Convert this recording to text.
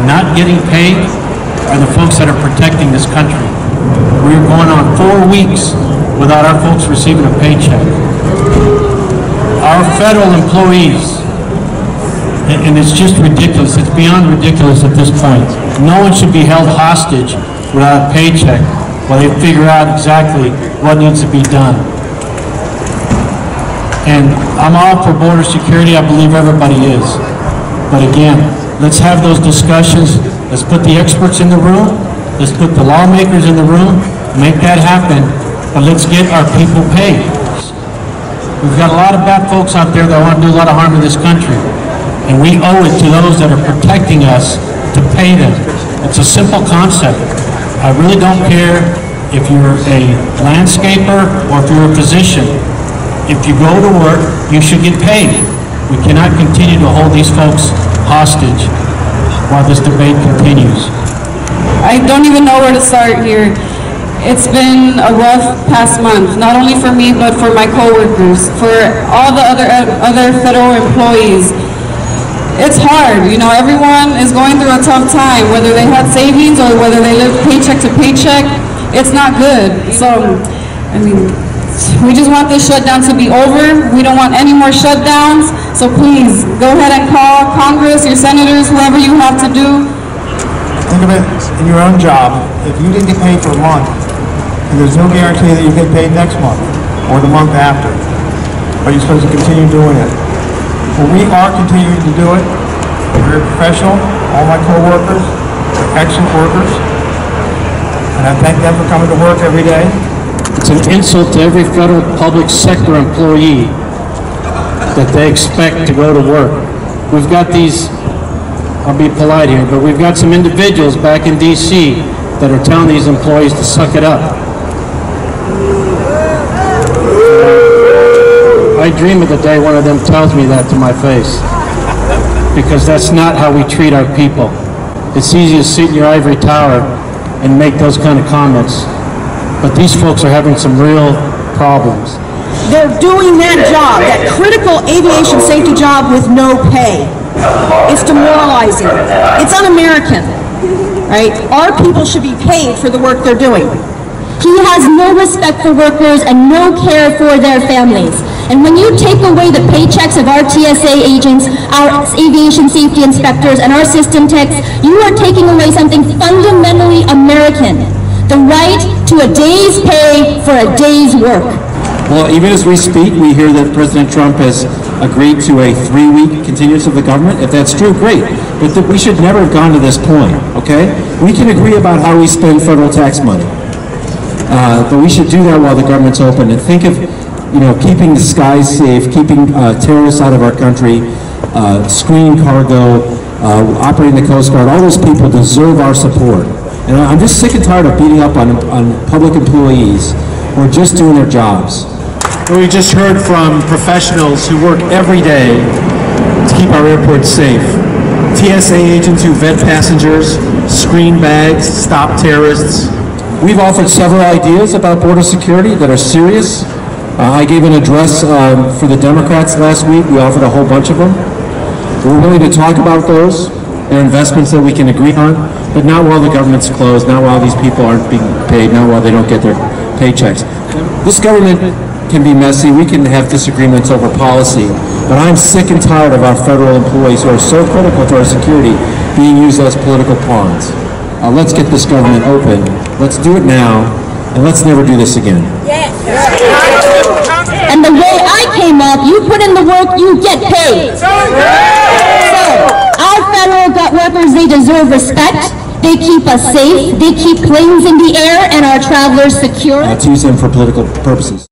not getting paid are the folks that are protecting this country. We're going on 4 weeks without our folks receiving a paycheck. Our federal employees, and it's just ridiculous, it's beyond ridiculous at this point. No one should be held hostage without a paycheck while they figure out exactly what needs to be done. And I'm all for border security, I believe everybody is. But again, let's have those discussions. Let's put the experts in the room. Let's put the lawmakers in the room. Make that happen. But let's get our people paid. We've got a lot of bad folks out there that want to do a lot of harm in this country. And we owe it to those that are protecting us to pay them. It's a simple concept. I really don't care if you're a landscaper or if you're a physician. If you go to work, you should get paid. We cannot continue to hold these folks hostage while this debate continues. I don't even know where to start here. It's been a rough past month, not only for me, but for my coworkers, for all the other federal employees. It's hard, you know, everyone is going through a tough time, whether they had savings or whether they live paycheck to paycheck. It's not good. So, I mean, we just want this shutdown to be over. We don't want any more shutdowns. So please, go ahead and call Congress, your senators, whoever you have to do. Think of it in your own job. If you didn't get paid for a month, and there's no guarantee that you get paid next month or the month after, are you supposed to continue doing it? Well, we are continuing to do it. We're professional. All my co-workers are excellent workers. And I thank them for coming to work every day. It's an insult to every federal public sector employee that they expect to go to work. We've got these, I'll be polite here, but we've got some individuals back in D.C. that are telling these employees to suck it up. I dream of the day one of them tells me that to my face, because that's not how we treat our people. It's easy to sit in your ivory tower and make those kind of comments, but these folks are having some real problems. They're doing that job, that critical aviation safety job, with no pay. It's demoralizing. It's un-American, right? Our people should be paid for the work they're doing. He has no respect for workers and no care for their families. And when you take away the paychecks of our TSA agents, our aviation safety inspectors, and our system techs, you are taking away something fundamentally American, the right to a day's pay for a day's work. Well, even as we speak, we hear that President Trump has agreed to a 3-week continuance of the government. If that's true, great. But we should never have gone to this point, okay? We can agree about how we spend federal tax money. But we should do that while the government's open. And think of, you know, keeping the skies safe, keeping terrorists out of our country, screening cargo, operating the Coast Guard. All those people deserve our support. And I'm just sick and tired of beating up on public employees who are just doing their jobs. We just heard from professionals who work every day to keep our airports safe. TSA agents who vet passengers, screen bags, stop terrorists. We've offered several ideas about border security that are serious. I gave an address for the Democrats last week. We offered a whole bunch of them. We're willing to talk about those. They're investments that we can agree on, but not while the government's closed, not while these people aren't being paid, not while they don't get their paychecks. This government can be messy. We can have disagreements over policy, but I'm sick and tired of our federal employees who are so critical to our security being used as political pawns. Let's get this government open. Let's do it now, and let's never do this again. Yes. And the way I came up, you put in the work, you get paid. So, our federal workers, they deserve respect. They keep us safe. They keep planes in the air and our travelers secure. To use them for political purposes.